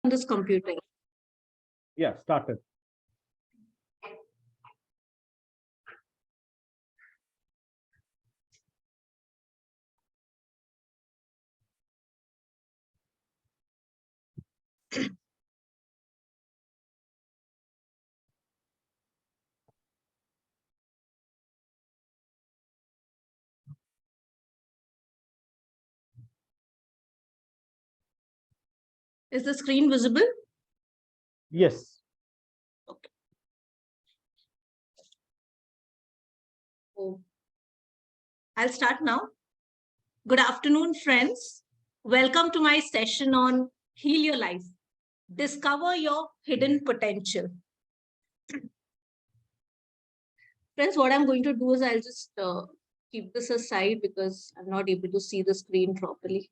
this computer. Yeah, started. Is the screen visible? Yes. Okay. Oh. I'll start now. Good afternoon, friends. Welcome to my session on Heal Your Life. Discover your hidden potential. Friends, what I'm going to do is I'll just keep this aside because I'm not able to see the screen properly.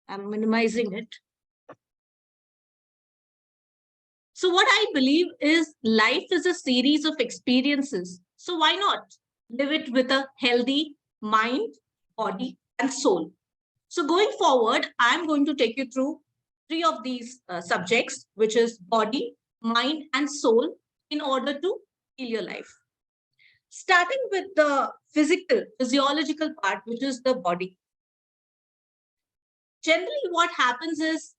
I'm minimizing it. So what I believe is life is a series of experiences. So why not live it with a healthy mind, body, and soul? So going forward, I'm going to take you through 3 of these subjects, which is body, mind, and soul, in order to heal your life. Starting with the physiological part, which is the body. Generally, what happens is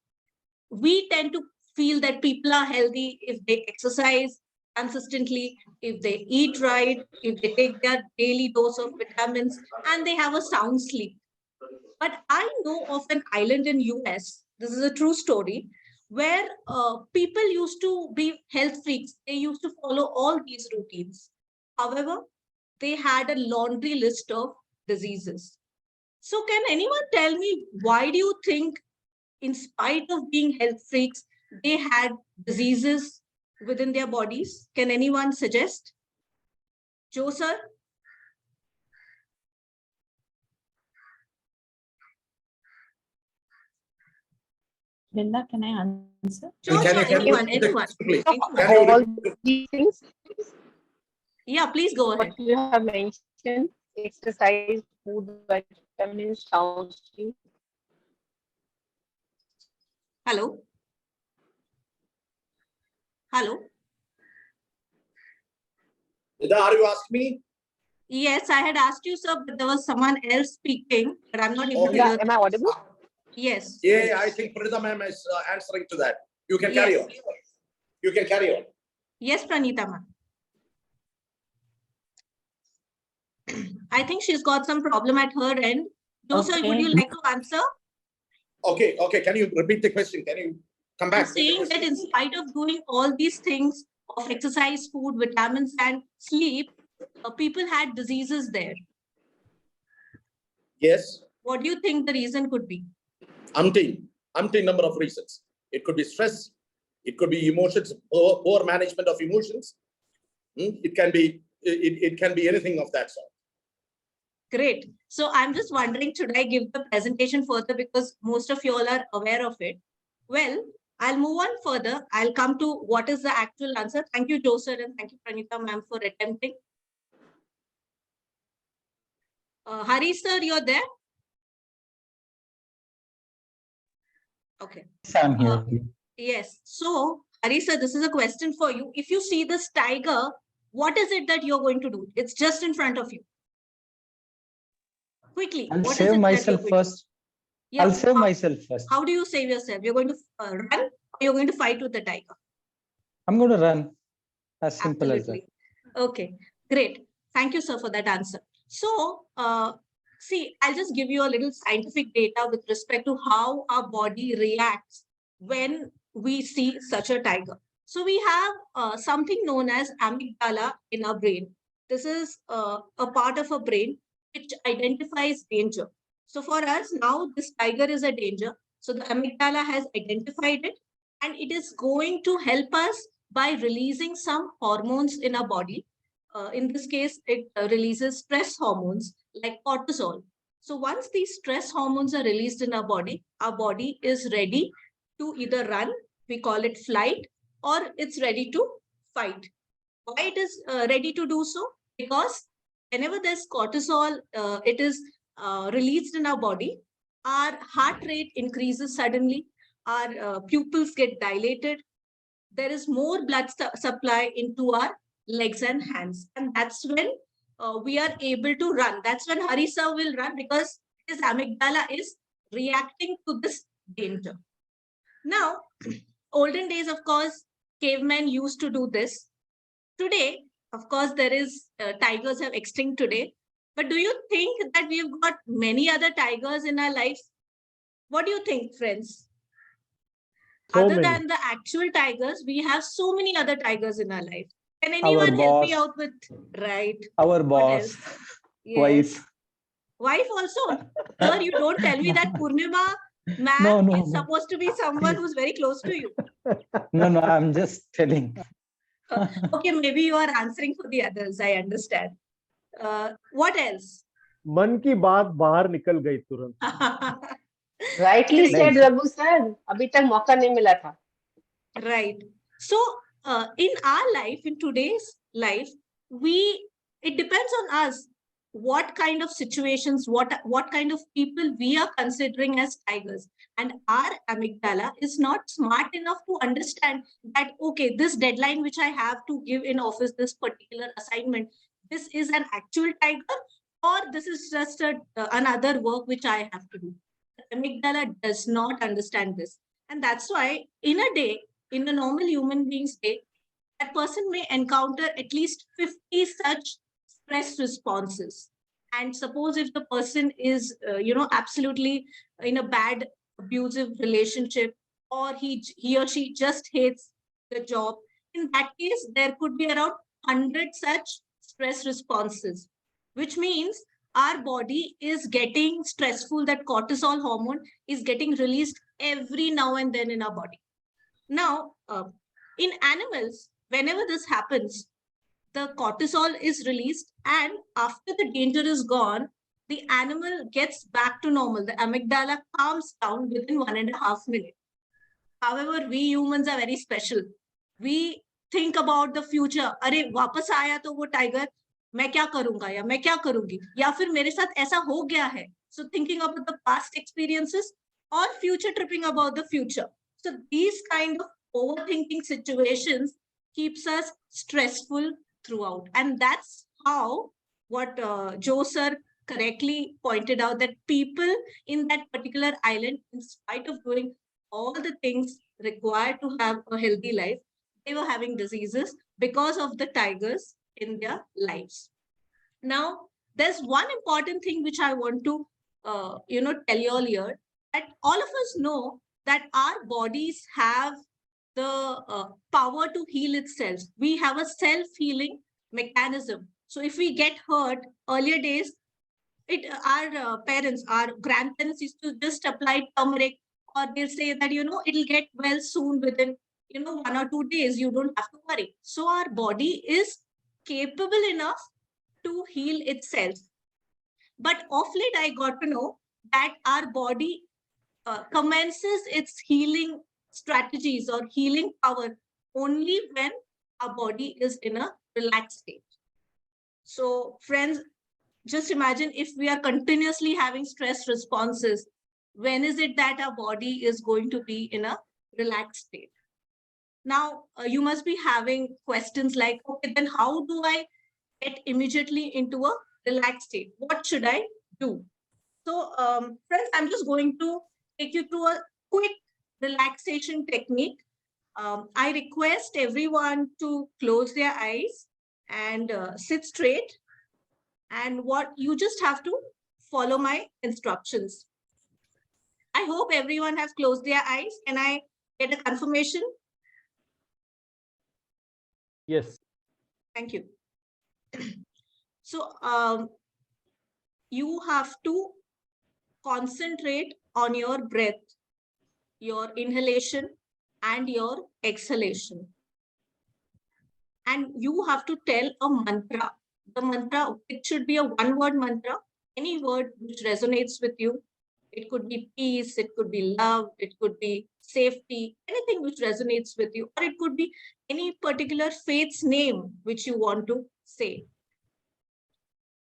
we tend to feel that people are healthy if they exercise consistently, if they eat right, if they take their daily dose of vitamins, and they have a sound sleep. But I know of an island in US, this is a true story, where people used to be health freaks. They used to follow all these routines. However, they had a laundry list of diseases. So can anyone tell me, why do you think, in spite of being health freaks, they had diseases within their bodies? Can anyone suggest? Joe, sir? Linda, can I answer? Sure, anyone. All these things. Yeah, please go ahead. What you have mentioned, exercise, food, vitamins, sound sleep. Hello? Hello? Ida, are you asking me? Yes, I had asked you, sir, but there was someone else speaking, but I'm not able to hear. Am I audible? Yes. Yeah, I think Pranita ma'am is answering to that. You can carry on. You can carry on. Yes, Pranita ma'am. I think she's got some problem at her end. Joseph, would you like to answer? Okay. Can you repeat the question? Can you come back? I'm saying that in spite of doing all these things of exercise, food, vitamins, and sleep, people had diseases there. Yes. What do you think the reason could be? Umpteen number of reasons. It could be stress. It could be emotions, poor management of emotions. It can be anything of that sort. Great. So I'm just wondering, should I give the presentation further, because most of you all are aware of it? Well, I'll move on further. I'll come to what is the actual answer. Thank you, Joe sir, and thank you, Pranita ma'am, for attempting. Hari sir, you're there? Okay. Yes, I'm here. Yes. So, Hari sir, this is a question for you. If you see this tiger, what is it that you're going to do? It's just in front of you. Quickly. I'll save myself first. Yeah. I'll save myself first. How do you save yourself? You're going to run, or you're going to fight with the tiger? I'm going to run. As simple Absolutely. as that. Okay, great. Thank you, sir, for that answer. So, see, I'll just give you a little scientific data with respect to how our body reacts when we see such a tiger. So we have something known as amygdala in our brain. This is a part of our brain which identifies danger. So for us now, this tiger is a danger. So the amygdala has identified it, and it is going to help us by releasing some hormones in our body. In this case, it releases stress hormones like cortisol. So once these stress hormones are released in our body is ready to either run, we call it flight, or it's ready to fight. Why it is ready to do so? Because whenever there's cortisol, it is released in our body, our heart rate increases suddenly, our pupils get dilated, there is more blood supply into our legs and hands. And that's when we are able to run. That's when Hari sir will run, because his amygdala is reacting to this danger. Now, olden days, of course, cavemen used to do this. Today, of course, there is tigers have extinct today. But do you think that we've got many other tigers in our lives? What do you think, friends? So Other many. than the actual tigers, we have so many other tigers in our life. Can Our anyone help me boss. out with, right? Our What boss. else? Wife. Yes. Wife also. Sir, you don't tell me that Purnima ma'am No, no, is no. supposed to be someone who's very close to you. No, I'm just telling. Okay, maybe you are answering for the others. I understand. What else? मन की बात बाहर निकल गई तुरंत. Rightly Right. said, Raghu sir. अभी तक मौका नहीं मिला था. Right. So, in our life, in today's life, it depends on us what kind of situations, what kind of people we are considering as tigers. And our amygdala is not smart enough to understand that, okay, this deadline which I have to give in office, this particular assignment, this is an actual tiger, or this is just another work which I have to do. The amygdala does not understand this. And that's why in a day, in a normal human being's day, that person may encounter at least 50 such stress responses. And suppose if the person is, absolutely in a bad abusive relationship, or he or she just hates the job, in that case, there could be around 100 such stress responses, which means our body is getting stressful, that cortisol hormone is getting released every now and then in our body. Now, in animals, whenever this happens, the cortisol is released, and after the danger is gone, the animal gets back to normal. The amygdala calms down within 1.5 minutes. However, we humans are very special. We think about the future. अरे वापस आया तो वो tiger, मैं क्या करूंगा या मैं क्या करूंगी, या फिर मेरे साथ ऐसा हो गया है. So thinking about the past experiences, or future tripping about the future. So these kind of overthinking situations keeps us stressful throughout. And that's how what Joe sir correctly pointed out, that people in that particular island, in spite of doing all the things required to have a healthy life, they were having diseases because of the tigers in their lives. Now, there's one important thing which I want to, tell you all here, that all of us know that our bodies have the power to heal itself. We have a self-healing mechanism. So if we get hurt, earlier days, our parents, our grandparents used to just apply turmeric, or they'll say that, it'll get well soon within, 1 or 2 days. You don't have to worry. So our body is capable enough to heal itself. But of late, I got to know that our body commences its healing strategies or healing power only when our body is in a relaxed state. So, friends, just imagine if we are continuously having stress responses, when is it that our body is going to be in a relaxed state? Now, you must be having questions like, okay, then how do I get immediately into a relaxed state? What should I do? So, friends, I'm just going to take you through a quick relaxation technique. I request everyone to close their eyes and sit straight. And what you just have to follow my instructions. I hope everyone has closed their eyes. Can I get a confirmation? Yes. Thank you. So you have to concentrate on your breath, your inhalation and your exhalation. And you have to tell a mantra. The mantra, it should be a one-word mantra, any word which resonates with you. It could be peace, it could be love, it could be safety, anything which resonates with you, or it could be any particular faith's name which you want to say.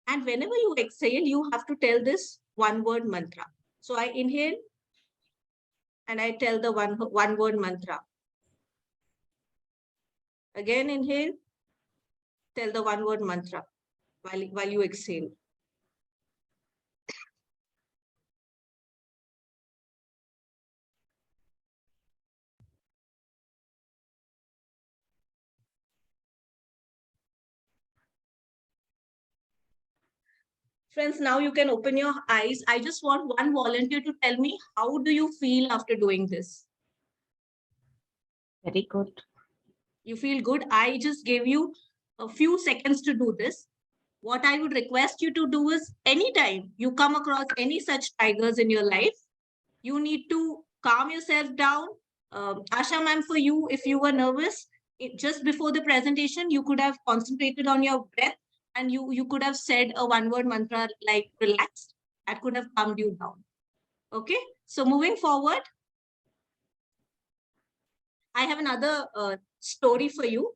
And whenever you exhale, you have to tell this one word mantra. So I inhale and I tell the one word mantra. Again, inhale, tell the one word mantra while you exhale. Friends, now you can open your eyes. I just want one volunteer to tell me, how do you feel after doing this? Very good. You feel good? I just gave you a few seconds to do this. What I would request you to do is, anytime you come across any such tigers in your life, you need to calm yourself down. Asha ma'am, for you, if you were nervous, just before the presentation, you could have concentrated on your breath and you could have said a one word mantra like relaxed. That could have calmed you down. Okay, so moving forward, I have another story for you.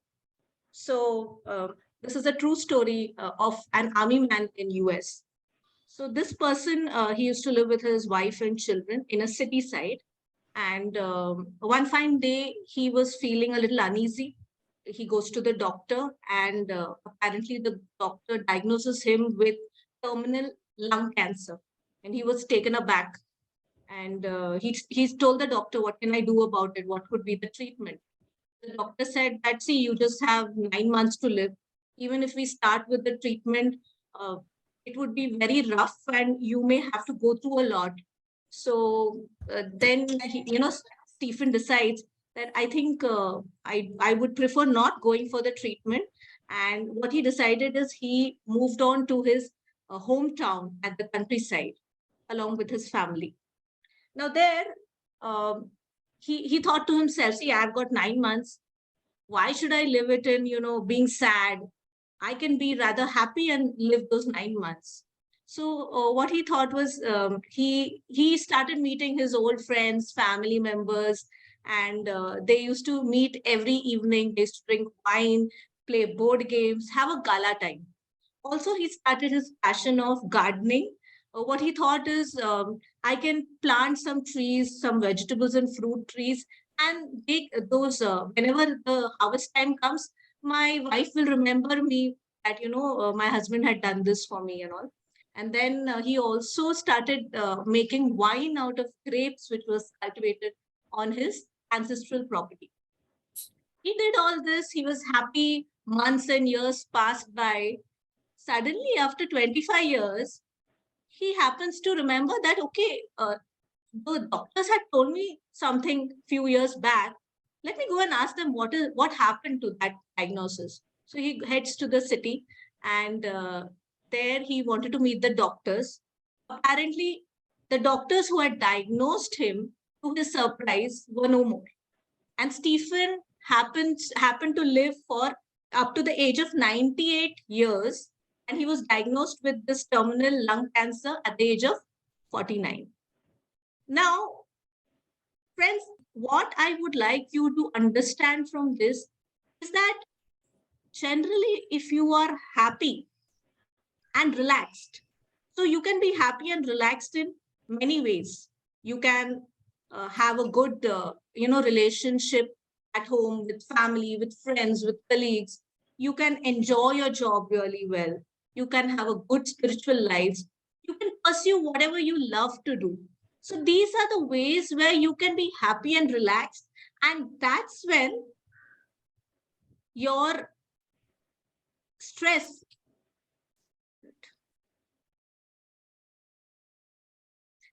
So this is a true story of an army man in US. So this person, he used to live with his wife and children in a city side. And one fine day, he was feeling a little uneasy. He goes to the doctor, and apparently the doctor diagnoses him with terminal lung cancer. And he was taken aback. And he's told the doctor, what can I do about it? What could be the treatment? The doctor said that, see, you just have 9 months to live. Even if we start with the treatment, it would be very rough and you may have to go through a lot. So then, Stephen decides that I think I would prefer not going for the treatment. And what he decided is he moved on to his hometown at the countryside along with his family. Now there, um, he thought to himself, see, I've got 9 months. Why should I live it in, being sad? I can be rather happy and live those 9 months. So what he thought was, he started meeting his old friends, family members, and they used to meet every evening. They used to drink wine, play board games, have a gala time. Also, he started his passion of gardening. What he thought is, I can plant some trees, some vegetables and fruit trees, and take those, whenever the harvest time comes, my wife will remember me that, my husband had done this for me and all. And then he also started making wine out of grapes, which was cultivated on his ancestral property. He did all this. He was happy. Months and years passed by. Suddenly, after 25 years, he happens to remember that, okay, the doctors had told me something few years back. Let me go and ask them what happened to that diagnosis. So he heads to the city, and there he wanted to meet the doctors. Apparently, the doctors who had diagnosed him, to his surprise, were no more. And Stephen happened to live for up to the age of 98 years, and he was diagnosed with this terminal lung cancer at the age of 49. Now, friends, what I would like you to understand from this is that generally, if you are happy and relaxed, so you can be happy and relaxed in many ways. You can have a good, relationship at home with family, with friends, with colleagues. You can enjoy your job really well. You can have a good spiritual life. You can pursue whatever you love to do. So these are the ways where you can be happy and relaxed. And that's when your stress,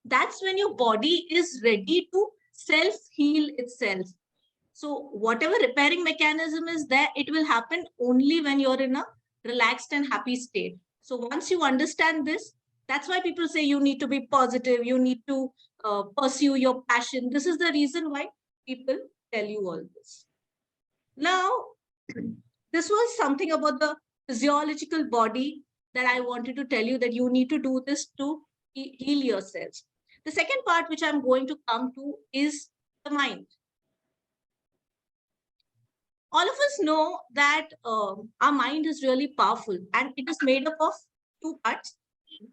that's when your body is ready to self-heal itself. So whatever repairing mechanism is there, it will happen only when you're in a relaxed and happy state. So once you understand this, that's why people say you need to be positive, you need to pursue your passion. This is the reason why people tell you all this. Now, this was something about the physiological body that I wanted to tell you, that you need to do this to heal yourselves. The second part which I'm going to come to is the mind. All of us know that our mind is really powerful, and it is made up of two parts.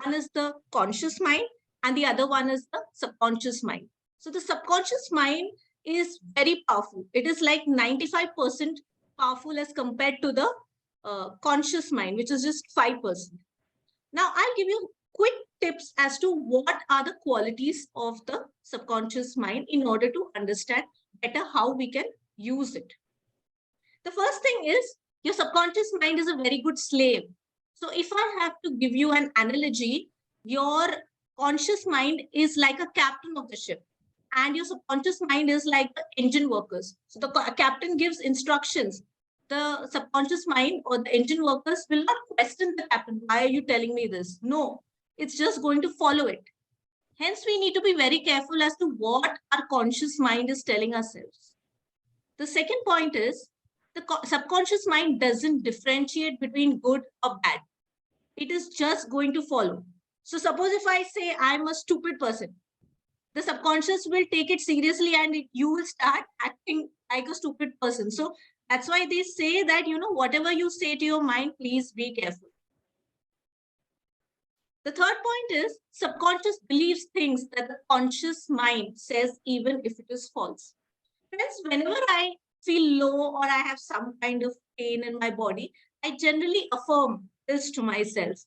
One is the conscious mind and the other one is the subconscious mind. So the subconscious mind is very powerful. It is like 95% powerful as compared to the conscious mind, which is just 5%. Now I'll give you quick tips as to what are the qualities of the subconscious mind in order to understand better how we can use it. The first thing is your subconscious mind is a very good slave. So if I have to give you an analogy, your conscious mind is like a captain of the ship and your subconscious mind is like the engine workers. So the captain gives instructions. The subconscious mind or the engine workers will not question the captain. Why are you telling me this? No, it's just going to follow it. Hence, we need to be very careful as to what our conscious mind is telling ourselves. The second point is the subconscious mind doesn't differentiate between good or bad. It is just going to follow. So suppose if I say I'm a stupid person, the subconscious will take it seriously and you will start acting like a stupid person. So that's why they say that, whatever you say to your mind, please be careful. The third point is subconscious believes things that the conscious mind says, even if it is false. Friends, whenever I feel low or I have some kind of pain in my body, I generally affirm this to myself.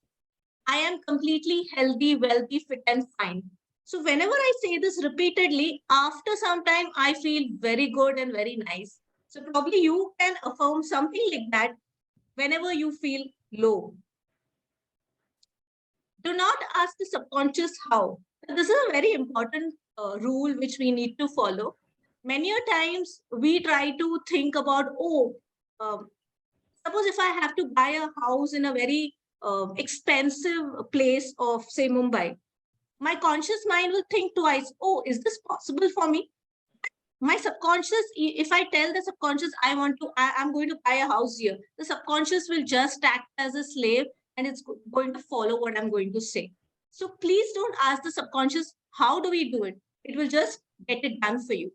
I am completely healthy, wealthy, fit and fine. So whenever I say this repeatedly, after some time, I feel very good and very nice. So probably you can affirm something like that whenever you feel low. Do not ask the subconscious how. This is a very important rule which we need to follow. Many a times we try to think about, suppose if I have to buy a house in a very expensive place of, say, Mumbai, my conscious mind will think twice, is this possible for me? My subconscious, if I tell the subconscious, I'm going to buy a house here, the subconscious will just act as a slave and it's going to follow what I'm going to say. So please don't ask the subconscious, how do we do it? It will just get it done for you.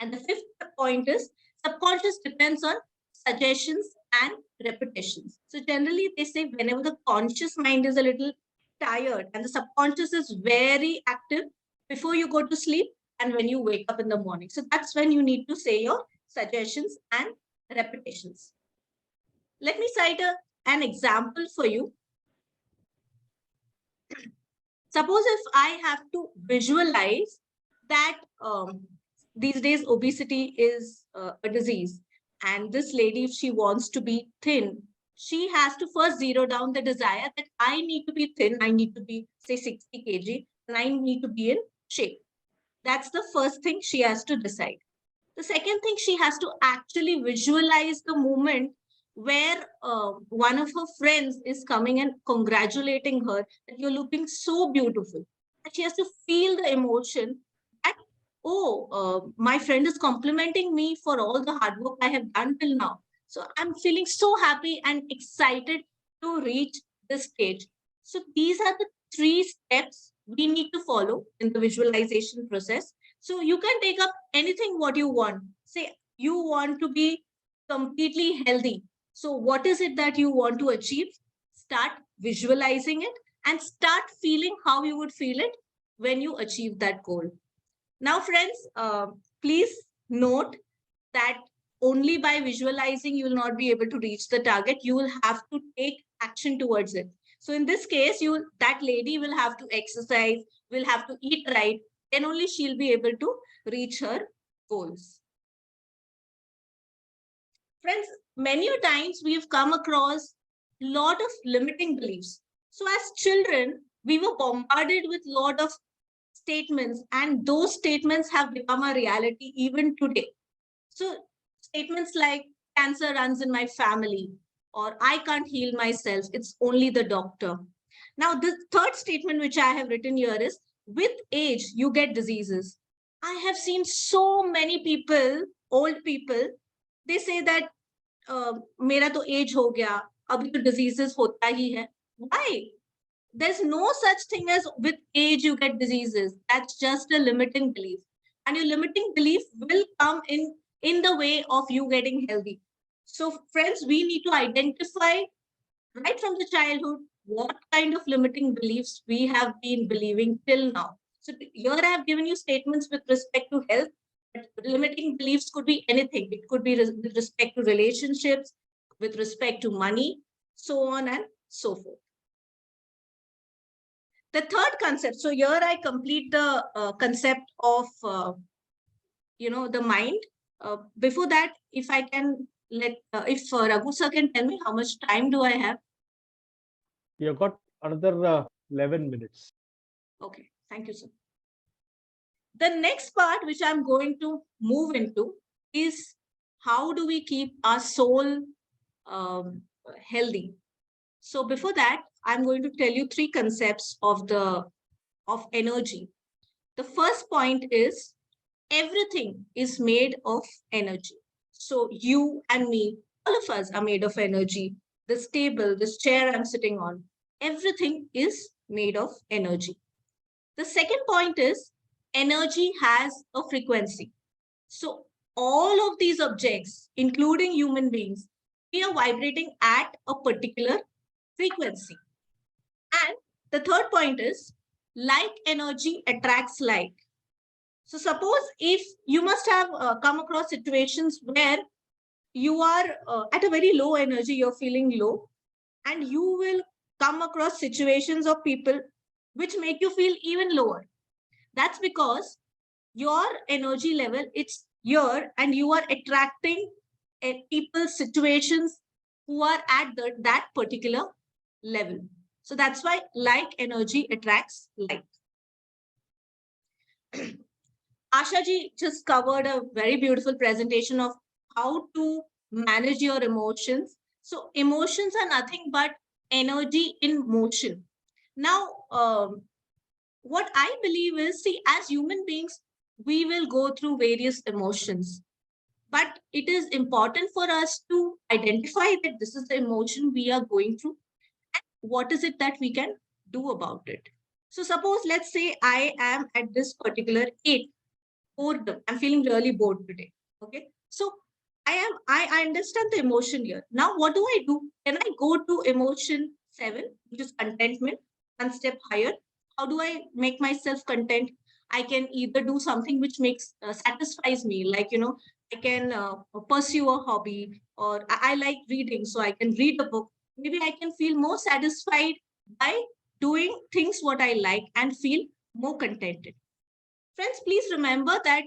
And the fifth point is subconscious depends on suggestions and repetitions. So generally they say whenever the conscious mind is a little tired and the subconscious is very active before you go to sleep and when you wake up in the morning. So that's when you need to say your suggestions and repetitions. Let me cite an example for you. Suppose if I have to visualize that these days obesity is a disease and this lady, if she wants to be thin, she has to first zero down the desire that I need to be thin, I need to be, say, 60 kg, and I need to be in shape. That's the first thing she has to decide. The second thing, she has to actually visualize the moment where one of her friends is coming and congratulating her that you're looking so beautiful. And she has to feel the emotion that, my friend is complimenting me for all the hard work I have done till now. So I'm feeling so happy and excited to reach this stage. So these are the 3 steps we need to follow in the visualization process. So you can take up anything what you want. Say you want to be completely healthy. So what is it that you want to achieve? Start visualizing it and start feeling how you would feel it when you achieve that goal. Now, friends, please note that only by visualizing, you will not be able to reach the target. You will have to take action towards it. So in this case, that lady will have to exercise, will have to eat right, then only she'll be able to reach her goals. Friends, many times we've come across a lot of limiting beliefs. So as children, we were bombarded with a lot of statements, and those statements have become a reality even today. So statements like cancer runs in my family, or I can't heal myself, it's only the doctor. Now, the third statement which I have written here is, with age, you get diseases. I have seen so many people, old people, they say that, मेरा तो age हो गया, अभी तो diseases होता ही है. Why? there's no such thing as with age you get diseases. That's just a limiting belief. And your limiting belief will come in the way of you getting healthy. So friends, we need to identify right from the childhood what kind of limiting beliefs we have been believing till now. So here I have given you statements with respect to health, but limiting beliefs could be anything. It could be with respect to relationships, with respect to money, so on and so forth. The third concept, so here I complete the concept of, the mind. Before that, if I can if Raghu sir can tell me how much time do I have? You've got another 11 minutes. Okay, thank you, sir. The next part which I'm going to move into is how do we keep our soul healthy? So before that, I'm going to tell you three concepts of energy. The first point is everything is made of energy. So you and me, all of us are made of energy. This table, this chair I'm sitting on, everything is made of energy. The second point is energy has a frequency. So all of these objects, including human beings, we are vibrating at a particular frequency. And the third point is like energy attracts like. So suppose if you must have come across situations where you are at a very low energy, you're feeling low, and you will come across situations of people which make you feel even lower. That's because your energy level, it's here, and you are attracting people, situations who are at that particular level. So that's why like energy attracts like. Asha ji just covered a very beautiful presentation of how to manage your emotions. So emotions are nothing but energy in motion. Now, what I believe is, see, as human beings, we will go through various emotions. But it is important for us to identify that this is the emotion we are going through and what is it that we can do about it. So suppose, let's say I am at this particular age, boredom. I'm feeling really bored today. Okay. So I understand the emotion here. Now, what do I do? Can I go to emotion 7, which is contentment, one step higher? How do I make myself content? I can either do something which makes satisfies me, like, I can pursue a hobby, or I like reading, so I can read a book. Maybe I can feel more satisfied by doing things what I like and feel more contented. Friends, please remember that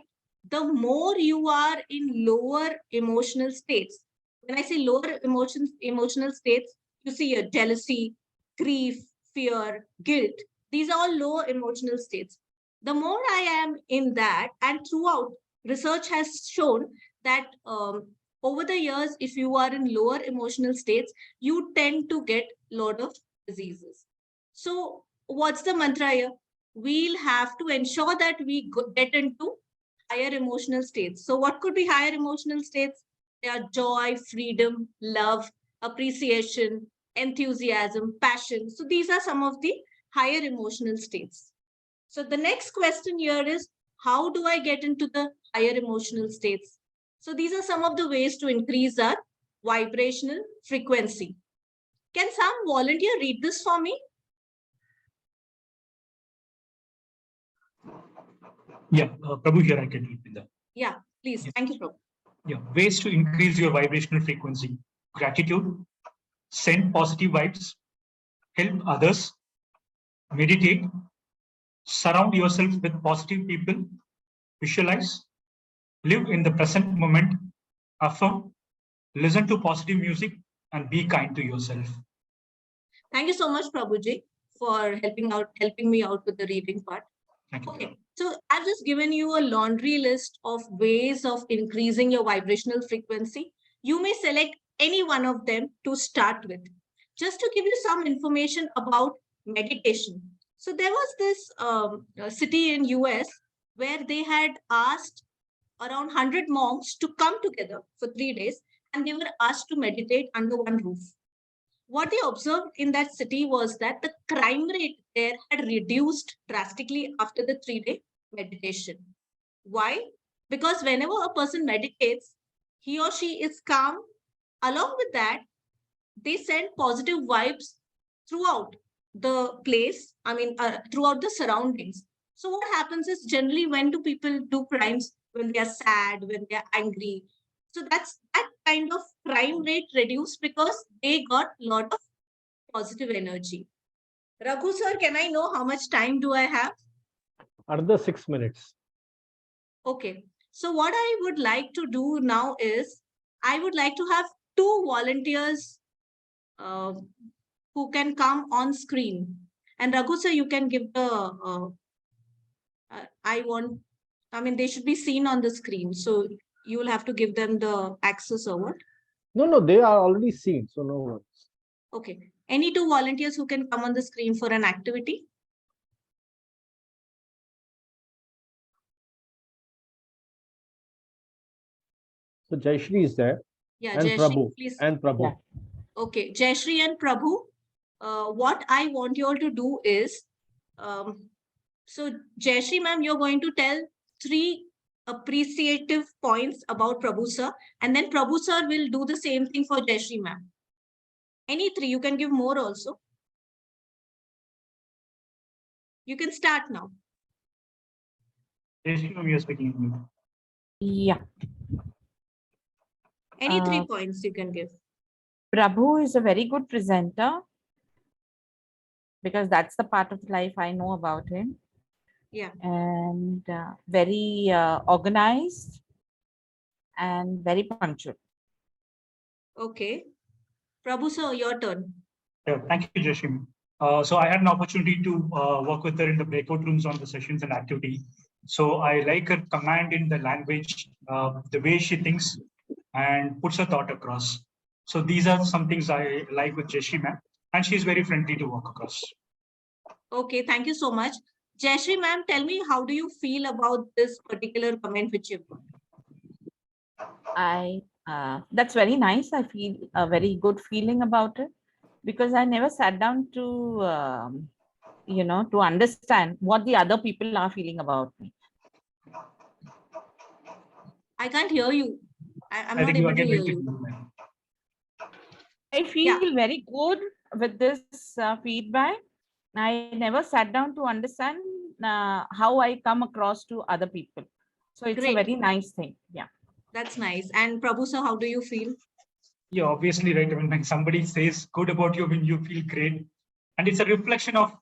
the more you are in lower emotional states, when I say lower emotional states, you see your jealousy, grief, fear, guilt. These are all lower emotional states. The more I am in that, and throughout, research has shown that over the years, if you are in lower emotional states, you tend to get a lot of diseases. So, what's the mantra here? We'll have to ensure that we get into higher emotional states. So what could be higher emotional states? They are joy, freedom, love, appreciation, enthusiasm, passion. So these are some of the higher emotional states. So the next question here is, how do I get into the higher emotional states? So these are some of the ways to increase our vibrational frequency. Can some volunteer read this for me? Yeah, Prabhu here, I can read with that. Yeah, please. Yeah. Thank you, Prabhu. Yeah, ways to increase your vibrational frequency: gratitude, send positive vibes, help others, meditate, surround yourself with positive people, visualize, live in the present moment, affirm, listen to positive music, and be kind to yourself. Thank you so much, Prabhuji, for helping me out with the reading part. Thank you. Okay, so I've just given you a laundry list of ways of increasing your vibrational frequency. You may select any one of them to start with. Just to give you some information about meditation. So there was this city in US where they had asked around 100 monks to come together for 3 days, and they were asked to meditate under one roof. what they observed in that city was that the crime rate there had reduced drastically after the 3-day meditation. Why? Because whenever a person meditates, he or she is calm. Along with that, they send positive vibes throughout the place, throughout the surroundings. So what happens is, generally, when do people do crimes? When they are sad, when they are angry. So that's that kind of crime rate reduced because they got a lot of positive energy. Raghu sir, can I know how much time do I have? Another 6 minutes. Okay. So what I would like to do now is, I would like to have 2 volunteers uh, who can come on screen. And Raghu sir, you can give the, they should be seen on the screen. So you will have to give them the access or what? No, they are already seen, so no worries. Okay. Any 2 volunteers who can come on the screen for an activity? So Jayashri is there, Yeah, and Jayashri, Prabhu, please. and Prabhu. Yeah. Okay, Jayashri and Prabhu, what I want you all to do is, so Jayashri ma'am, you're going to tell 3 appreciative points about Prabhu sir, and then Prabhu sir will do the same thing for Jayashri ma'am. Any 3, you can give more also. You can start now. Jayashree, ma'am, you're speaking. Yeah. Any 3 Uh, points you can give. Prabhu is a very good presenter because that's the part of life I know about him. Yeah. And very organized and very punctual. Okay. Prabhu sir, your turn. Yeah, thank you, Jayashree. So I had an opportunity to work with her in the breakout rooms on the sessions and activity. So I like her command in the language, the way she thinks and puts her thought across. So these are some things I like with Jayashree ma'am, and she's very friendly to work across. Okay, thank you so much. Jayashri ma'am, tell me, how do you feel about this particular comment which you've got? That's very nice. I feel a very good feeling about it because I never sat down to to understand what the other people are feeling about me. I can't hear you. I'm I not think you able to again hear went to you. blue, ma'am. I feel very good with this feedback. I never sat down to understand how I come across to other people. So it's a Great. very nice thing. Yeah. That's nice. And Prabhu sir, how do you feel? Yeah, obviously, right. I mean, when somebody says good about you, when you feel great, and it's a reflection of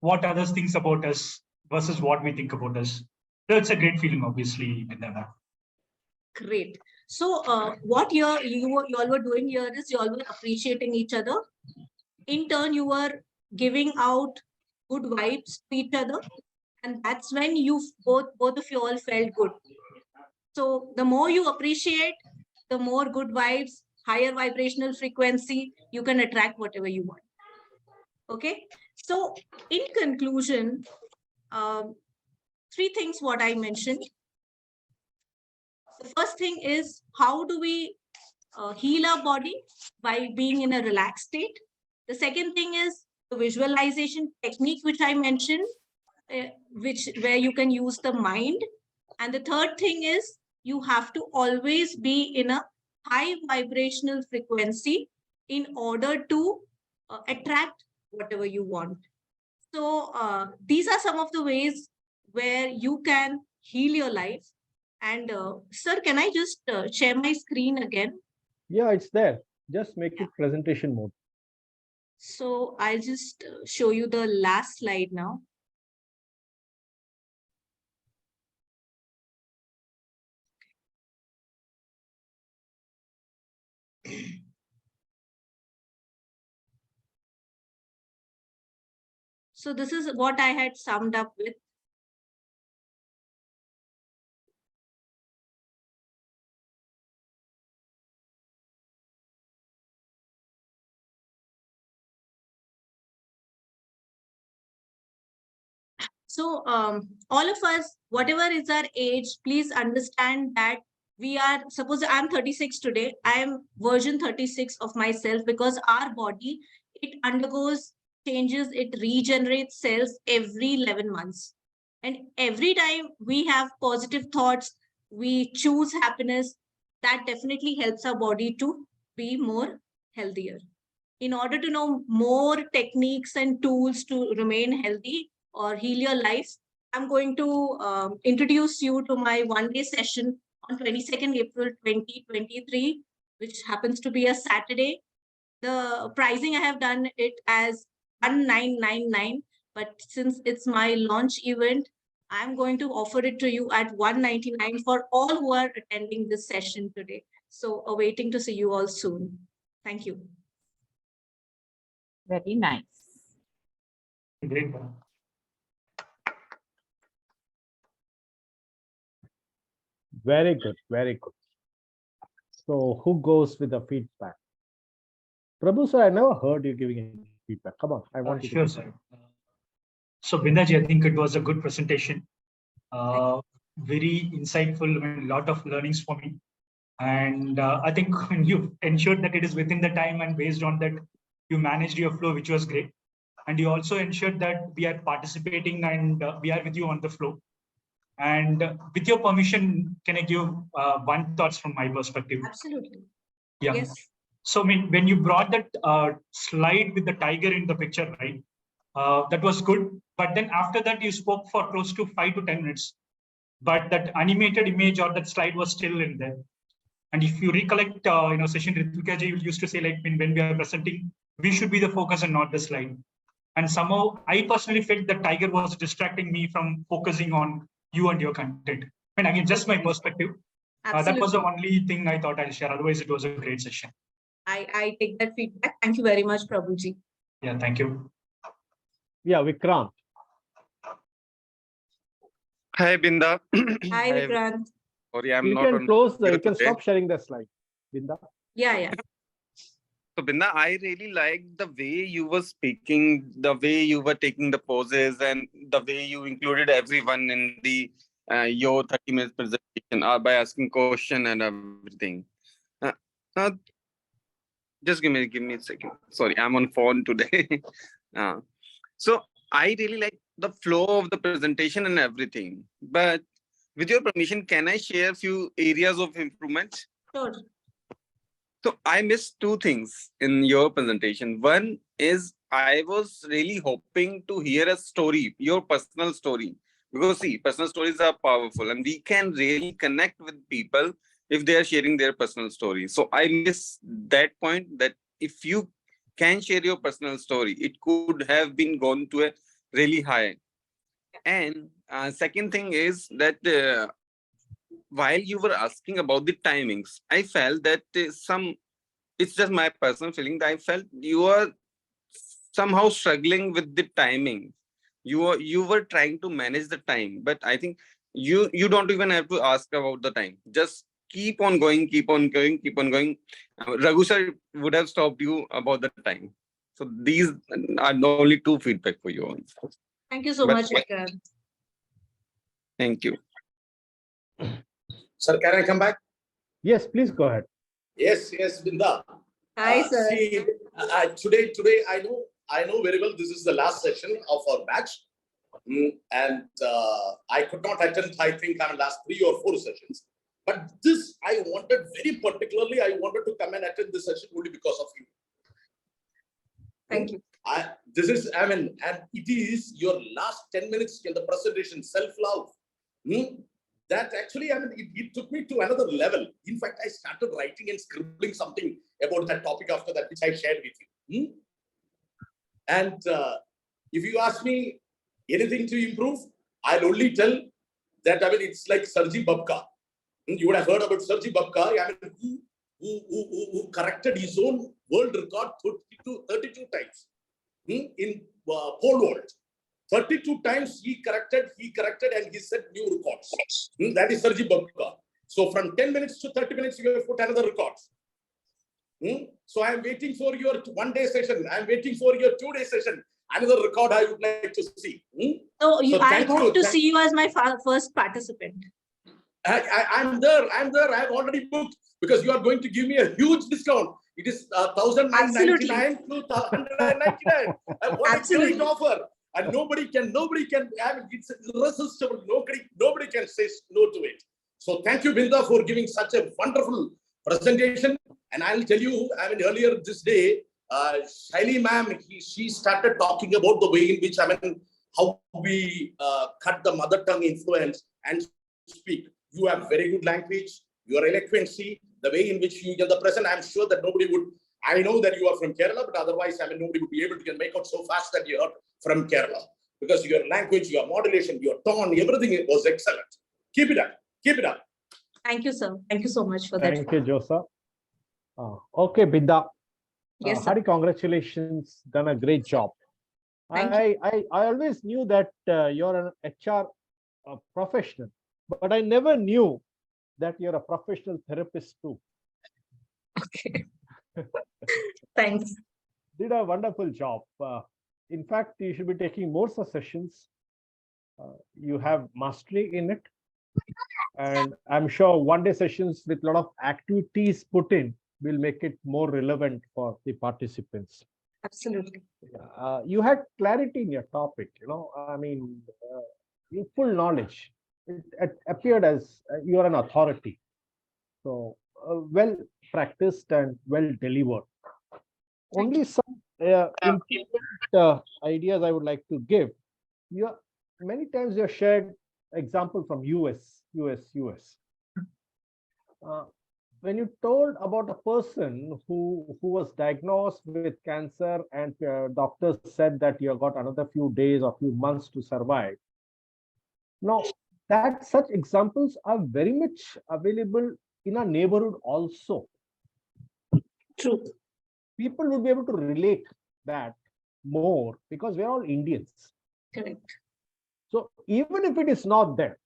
what others think about us versus what we think about us. So it's a great feeling, obviously, with them. Great. So what you all were doing here is you all were appreciating each other. In turn, you were giving out good vibes to each other. And that's when you both of you all felt good. So the more you appreciate, the more good vibes, higher vibrational frequency, you can attract whatever you want. Okay. So in conclusion, 3 things what I mentioned. The first thing is, how do we heal our body? By being in a relaxed state. The second thing is the visualization technique, which I mentioned, where you can use the mind. And the third thing is, you have to always be in a high vibrational frequency in order to attract whatever you want. So these are some of the ways where you can heal your life. And sir, can I just share my screen again? Yeah, it's there. Just make it presentation mode. So I'll just show you the last slide now. So this is what I had summed up with. So all of us, whatever is our age, please understand that we are, suppose I'm 36 today, I am version 36 of myself, because our body, it undergoes changes, it regenerates cells every 11 months. And every time we have positive thoughts, we choose happiness, that definitely helps our body to be more healthier. In order to know more techniques and tools to remain healthy or heal your life, I'm going to introduce you to my one-day session on 22nd April 2023, which happens to be a Saturday. The pricing, I have done it as 1999, but since it's my launch event, I'm going to offer it to you at 199 for all who are attending this session today. So awaiting to see you all soon. Thank you. Very nice. Great. Very good. Very good. So who goes with the feedback? Prabhu sir, I never heard you giving any feedback. Come on, I want you to. Sure, sir. So Bindaji, I think it was a good presentation. Very insightful and a lot of learnings for me. And I think when you ensured that it is within the time and based on that, you managed your flow, which was great. And you also ensured that we are participating and we are with you on the flow. And with your permission, can I give one thoughts from my perspective? Absolutely. Yeah. Yes. So I mean, when you brought that slide with the tiger in the picture, right? That was good. But then after that, you spoke for close to 5 to 10 minutes. But that animated image or that slide was still in there. And if you recollect, Session Ritvika ji used to say, like, when we are presenting, we should be the focus and not the slide. And somehow I personally felt that tiger was distracting me from focusing on you and your content. And again, just my perspective. That was the only thing I thought I'll share. Otherwise, it was a great session. I take that feedback. Thank you very much, Prabhuji. Yeah, thank you. Yeah, Vikrant. Hi, Binda. Hi, Vikrant. Sorry, I'm You not can on close the, video you can today. stop sharing the slide, Binda. Yeah. So, Binda, I really liked the way you were speaking, the way you were taking the poses, and the way you included everyone in the your 30 minutes presentation by asking question and everything. Uh, just give me a second. Sorry, I'm on phone today. uh, so I really like the flow of the presentation and everything. But with your permission, can I share a few areas of improvement? Sure. So I missed two things in your presentation. One is I was really hoping to hear a story, your personal story. Because see, personal stories are powerful and we can really connect with people if they are sharing their personal story. So I miss that point, that if you can share your personal story, it could have been gone to a really high. And second thing is that while you were asking about the timings, I felt that it's just my personal feeling that I felt you are somehow struggling with the timing. You were trying to manage the time, but I think you don't even have to ask about the time. Just keep on going, keep on going, keep on going. Raghu sir would have stopped you about the time. So these are the only two feedback for you. Thank you so much, Vikrant. Thank you. Sir, can I come back? Yes, please go ahead. Yes, Binda. Hi, sir. See, today I know very well this is the last session of our batch. And I could not attend, I think, last 3 or 4 sessions. But this, I wanted very particularly, I wanted to come and attend this session only because of you. Thank you. And it is your last 10 minutes in the presentation, self-love. That actually, it took me to another level. In fact, I started writing and scribbling something about that topic after that, which I shared with you. And if you ask me anything to improve, I'll only tell that, it's like Sergi Babka. You would have heard about Sergi Babka, who corrected his own world record 32 times in pole vault. 32 times he corrected and he set new records. That is Sergi Babka. So from 10 minutes to 30 minutes, you have put another record. So I am waiting for your 1-day session. I am waiting for your 2-day session. Another record I would like to see. I hope to see you as my first participant. I'm there. I've already booked because you are going to give me a huge discount. It is 1,999 to 199. What a Absolutely. great offer! And nobody can. I mean, it's irresistible. Nobody can say no to it. So thank you, Binda, for giving such a wonderful presentation. And I'll tell you, I mean, earlier this day, Shaili ma'am, she started talking about the way in which, I mean, how we cut the mother tongue influence and speak. You have very good language, your eloquency, the way in which you get the present. I'm sure that nobody would. I know that you are from Kerala, but otherwise, I mean, nobody would be able to make out so fast that you are from Kerala because your language, your modulation, your tone, everything was excellent. Keep it up. Keep it up. Thank you, sir. Thank you so much for that. Thank you, Joseph. Okay, Binda. Yes, sir. Hari, congratulations. Done a great job. Thank I always knew that you're an HR professional, but I never knew that you're a professional therapist too. Okay. Thanks. Did a wonderful job. In fact, you should be taking more such sessions. You have mastery in it. And I'm sure one-day sessions with a lot of activities put in will make it more relevant for the participants. Absolutely. You had clarity in your topic, I mean, you full knowledge. It appeared as you are an authority. So well practiced and well delivered. Only some important ideas I would like to give. Many times you have shared example from US. When you told about a person who was diagnosed with cancer and doctors said that you have got another few days or few months to survive. Now, that such examples are very much available in our neighborhood also. True. People would be able to relate that more because we're all Indians. Correct. So even if it is not there,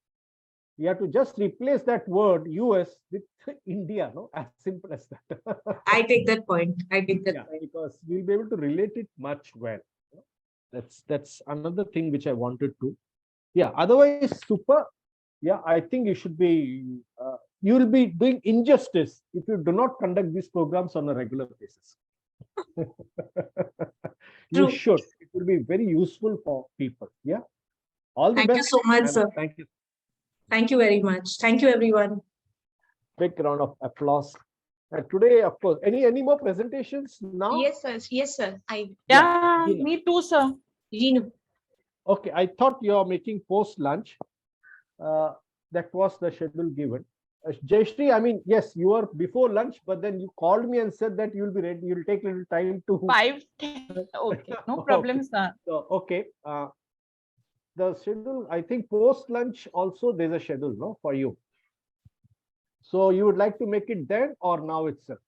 you have to just replace that word US with India, no? As simple as that. I take that point. Point. Because we'll be able to relate it much well. That's another thing which I wanted to. Yeah, otherwise, super. Yeah, I think you should be, you will be doing injustice if you do not conduct these programs on a regular basis. You should. It will be very useful for people. Yeah. All the Thank best. you so much, sir. Thank you. Thank you very much. Thank you, everyone. Big round of applause. Today, of course, any more presentations now? Yes, sir. Yes, sir. Yeah, Gina. me too, sir. Gina. Okay, I thought you are making post lunch. That was the schedule given. Jayashree, I mean, yes, you are before lunch, but then you called me and said that you'll be ready. You'll take a little time to 5:10. Okay, no problem, sir. So, okay. The schedule, I think post lunch also there's a schedule, no, for you. So you would like to make it then or now itself?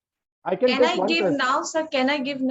I can I give now, sir? Can I give now?